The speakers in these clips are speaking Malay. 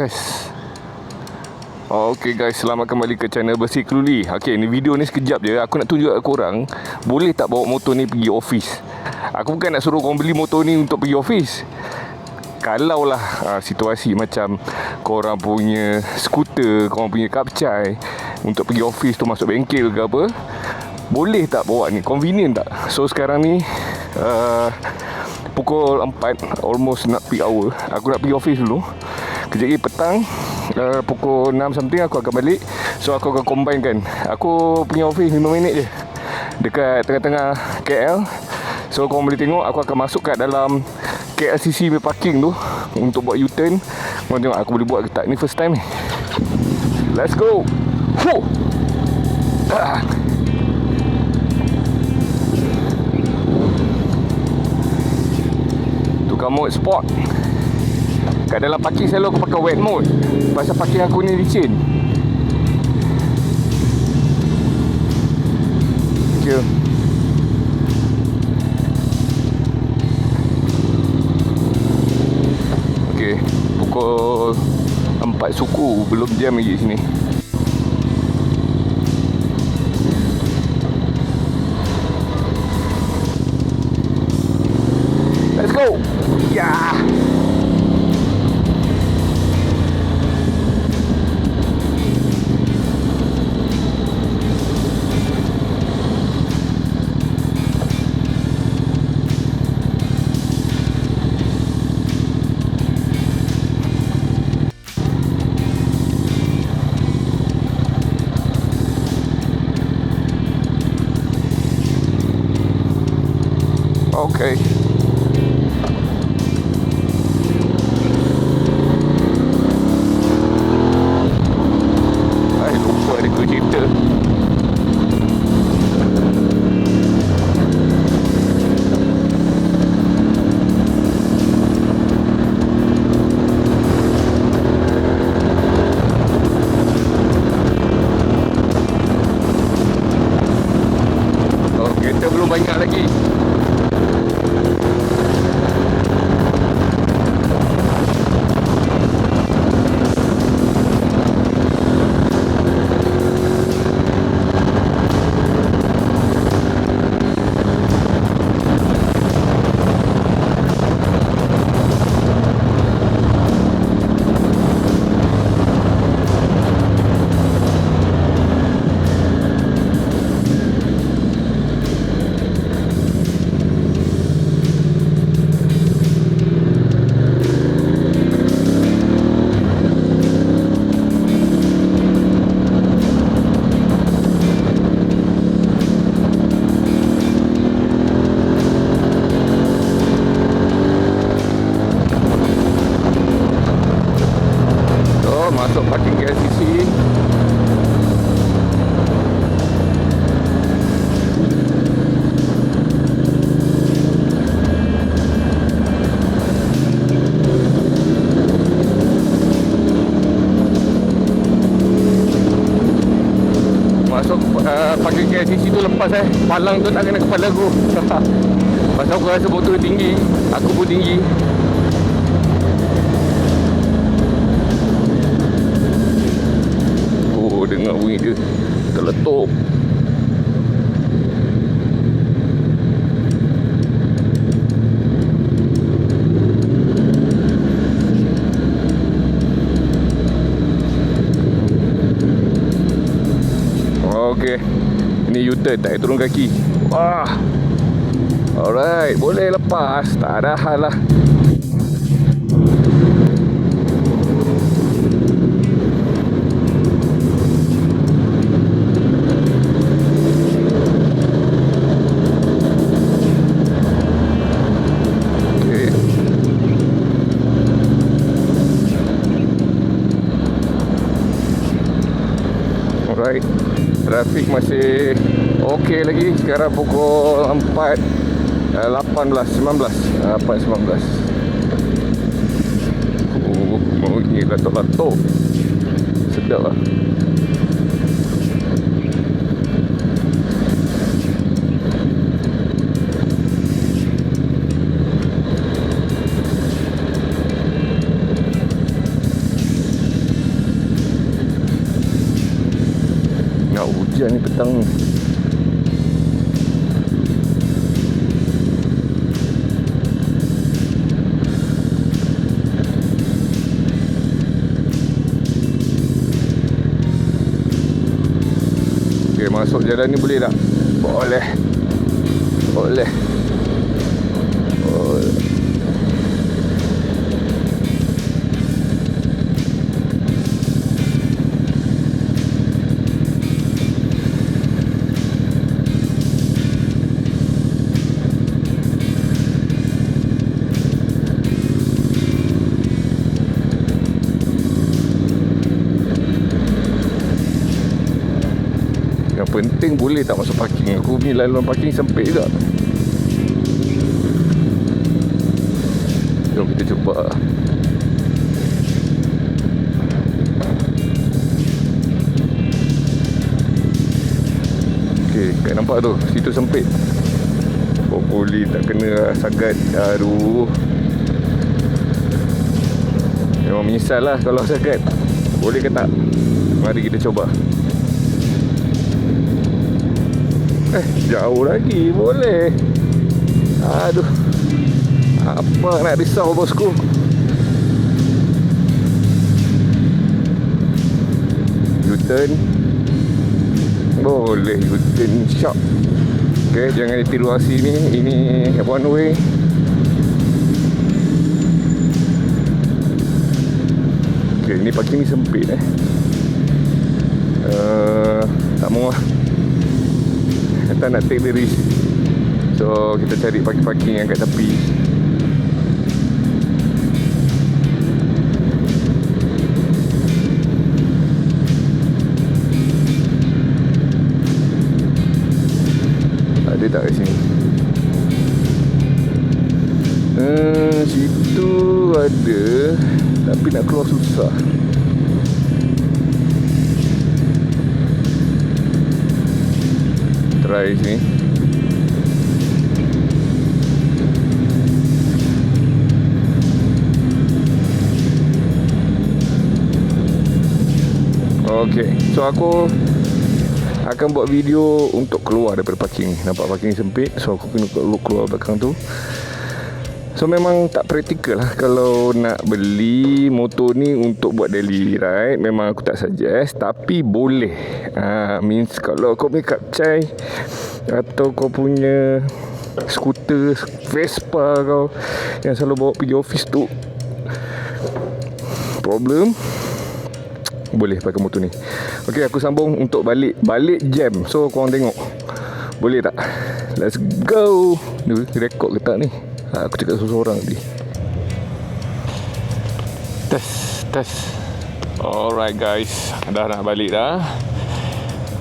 Test. Okay guys, selamat kembali ke channel Bersih Keluli. Okay, ni video ni sekejap je. Aku nak tunjuk kat korang, boleh tak bawa motor ni pergi office. Aku bukan nak suruh korang beli motor ni untuk pergi office. Kalaulah situasi macam korang punya skuter, korang punya kapcai untuk pergi office tu, masuk bengkel ke apa, boleh tak bawa ni? Convenient tak? So sekarang ni pukul 4, almost nak peak hour. Aku nak pergi office dulu. Kejap lagi petang, pukul 6 something aku akan balik. So aku akan combine kan. Aku punya office 5 minit je dekat tengah-tengah KL. So korang boleh tengok aku akan masuk kat dalam KLCC parking tu untuk buat U-turn. Korang tengok aku boleh buat ke tak. Ni first time ni. Let's go. Tukar mode sport. Kat dalam parking selalu aku pakai wet mode, pasal parking aku ni licin. Okay. Okay, pukul 4 suku, belum jam lagi sini. Let's go. Yeah. Okay. Lupa ada kereta. Oh, kereta belum banyak lagi. Masuk parking KLCC. Masuk parking KLCC tu lepas palang tu tak kena kepala aku. Pasal aku rasa motor tinggi, aku pun tinggi. Dengar bunyi dia terletup. Okey, ini U-turn, tak payah turun kaki. Wah, alright, boleh lepas, tak ada hal lah. Alright, trafik masih okey lagi. Sekarang pukul 4.19. Bunyi latok-latok, sedap lah. hujan ni petang ni. Okay, masuk jalan ni boleh tak? Boleh. Boleh. Boleh. Yang penting boleh tak masuk parking. Aku punya laluan parking sempit juga. Jom kita cuba. Okay, kat nampak tu, situ sempit. Hopefully tak kena sagat. Aduh, memang menyesal lah kalau sagat. Boleh ke tak? Mari kita cuba. Jauh lagi. Boleh. Aduh, apa nak risau bosku. U-turn. Boleh U-turn sharp. Okay, jangan ditiru aksi ni. Ini one way. Okay, ni parking ni sempit tak mau lah. Tak nak take the risk. So kita cari parking-parking yang kat tepi. Ada tak kat sini? Situ ada, tapi nak keluar susah. Try sini. Okay, so aku akan buat video untuk keluar daripada parking. Nampak parking sempit, so aku kena keluar belakang tu. So memang tak praktikal lah kalau nak beli motor ni untuk buat daily ride. Memang aku tak suggest, tapi boleh. Means kalau kau punya Kapcai atau kau punya skuter Vespa kau yang selalu bawa pergi office tu problem, boleh pakai motor ni. Okay, aku sambung untuk balik jam. So korang tengok boleh tak? Let's go. Ni rekod ke tak ni? Aku cakap seorang tadi. Test. Alright guys, dah nak balik dah.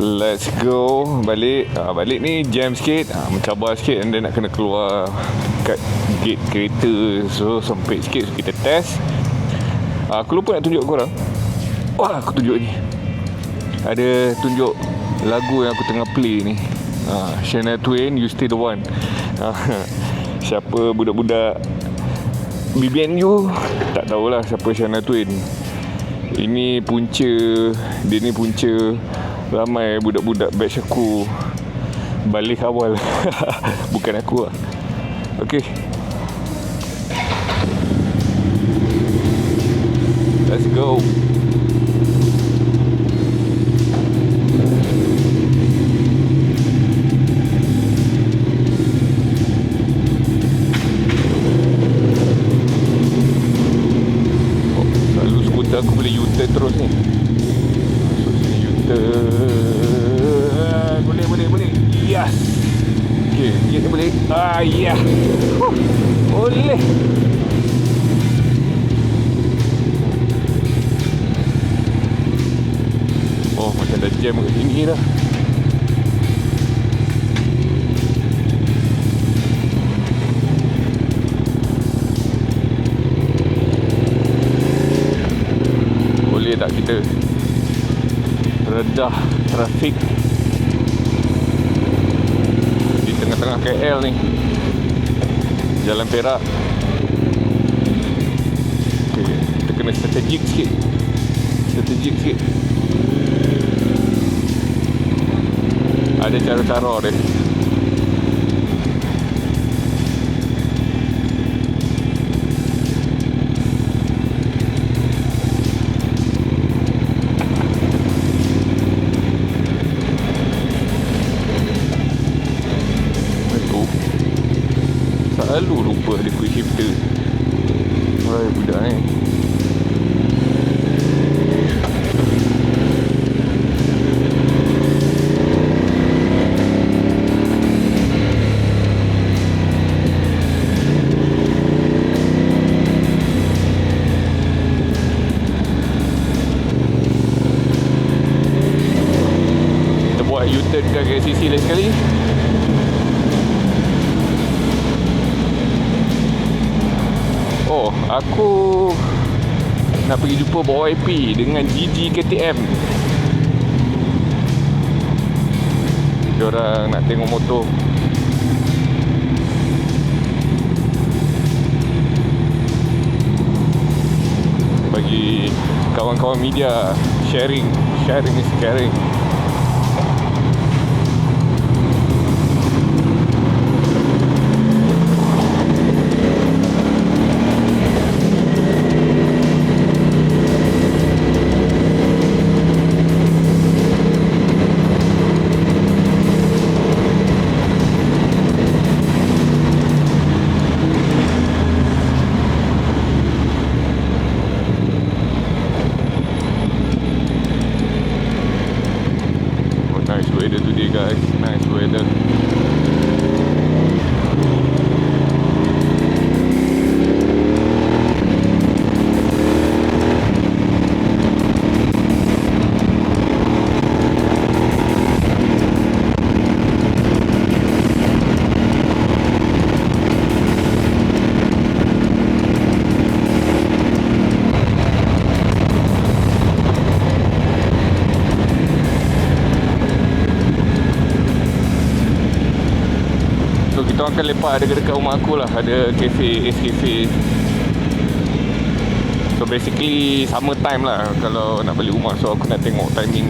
Let's go. Balik ni jam sikit, mencabar sikit, and then nak kena keluar kat gate kereta. So sempit sikit, so kita test. Aku lupa nak tunjuk korang. Wah, aku tunjuk ni. Ada tunjuk lagu yang aku tengah play ni. Shania Twain, You Still The One. Siapa budak-budak BBNU tak tahulah siapa Shania Twain. Ini punca, dia ni punca ramai budak-budak batch aku balik awal. Bukan aku lah. Okay, let's go. Aku boleh U-turn terus ni. Masuk sini U-turn. Boleh. Yes. Okay, ni boleh. Ya. Boleh. Oh, macam dah jam kat sini dah. Tak kita redah trafik di tengah-tengah KL ni, Jalan Perak. Okay, kita kena strategik sikit. Ada cara-cara dia. Selalu lupa ada quick shifter. Wah, budak ni. Kita buat U-turn ke sisi lain sekali. Oh, aku nak pergi jumpa Bawa IP dengan GG KTM. Diorang nak tengok motor. Bagi kawan-kawan media, sharing is caring. Nice weather today, guys. Nice weather. So kita akan lepak dekat rumah aku lah. Ada cafe, Ace Cafe. So basically summer time lah kalau nak balik rumah. So aku nak tengok timing.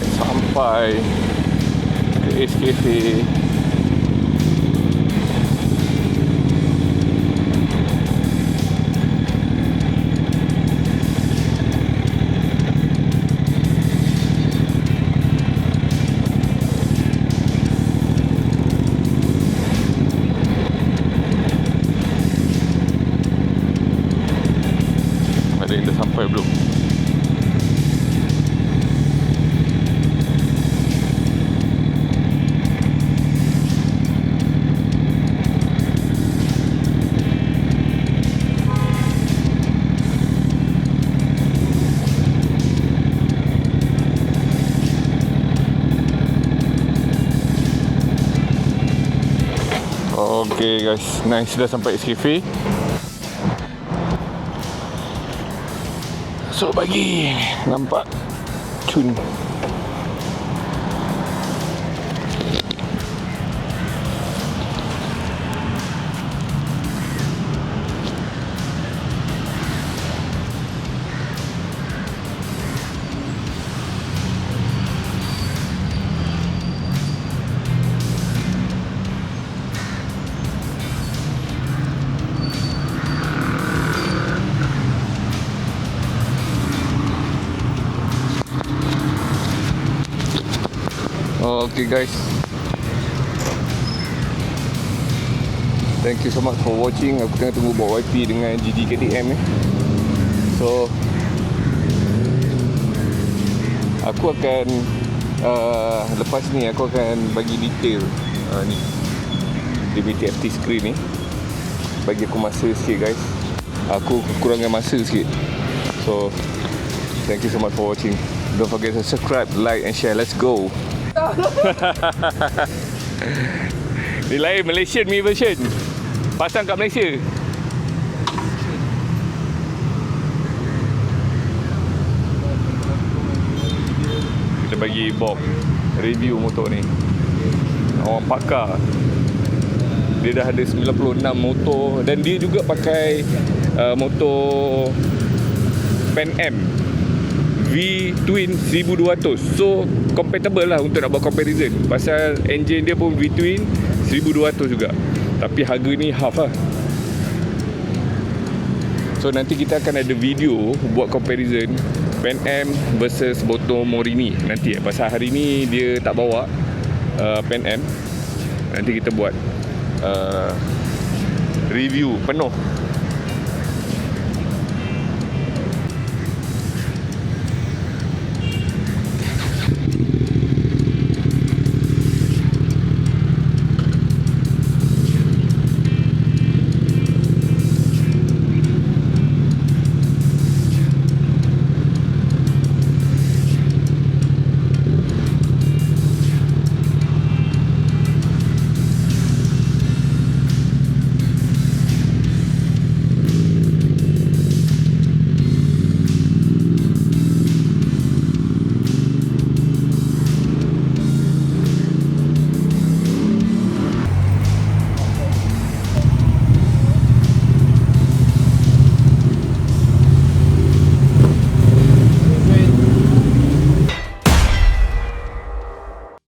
Sampai ke Ace Cafe. Ada yang dah sampai belum? Okay guys, nice, dah sampai Ace Cafe. So pagi nampak cun. Okay guys, Thank you so much for watching. Aku tengah tunggu bawa YP dengan GD KTM ni. So aku akan lepas ni aku akan bagi detail ni DBT-FT screen ni. Bagi aku masa sikit guys. Aku kekurangan masa sikit. So thank you so much for watching. Don't forget to subscribe, like and share. Let's go. Ni lain Malaysian mi version. Pasang kat Malaysia. Kita bagi Bob review motor ni. Orang pakar. Dia dah ada 96 motor dan dia juga pakai motor Pan Am V-Twin 1200. So compatible lah untuk nak buat comparison. Pasal engine dia pun V-Twin 1200 juga. Tapi harga ni half lah. So nanti kita akan ada video buat comparison Pan Am versus motor Morini nanti. Pasal hari ni dia tak bawa Pan Am. Nanti kita buat review penuh